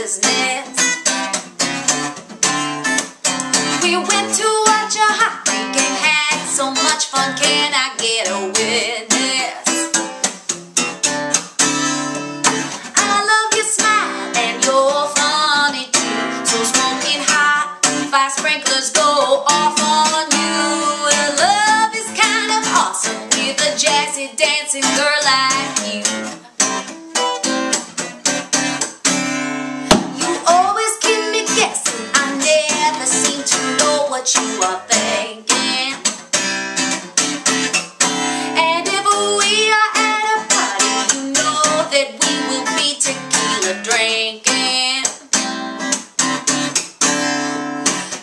business. We went to watch a hockey game, had so much fun. Can I get a witness? I love your smile and you're funny too. So smoking hot, fire sprinklers go off on you. Love is kind of awesome with a jazzy dancing girl like you. You always keep me guessing. I never seem to know what you are thinking. And if we are at a party, you know that we will be tequila drinking.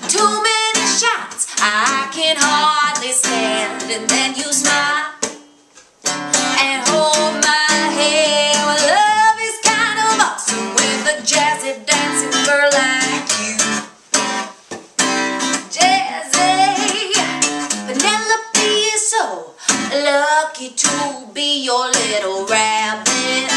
Too many shots, I can hardly stand. And then you smile and hold my hand. Well, love is kind of awesome with a jazzy dancing girl like you. Jazzy, Penelope is so lucky to be your little rabbit.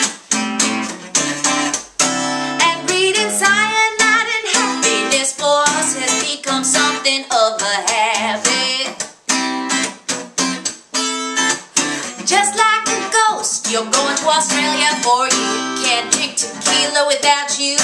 And reading cyanide and happiness for us has become something of a habit. Just like a ghost, you're going to Australia for you. Can't drink tequila without you.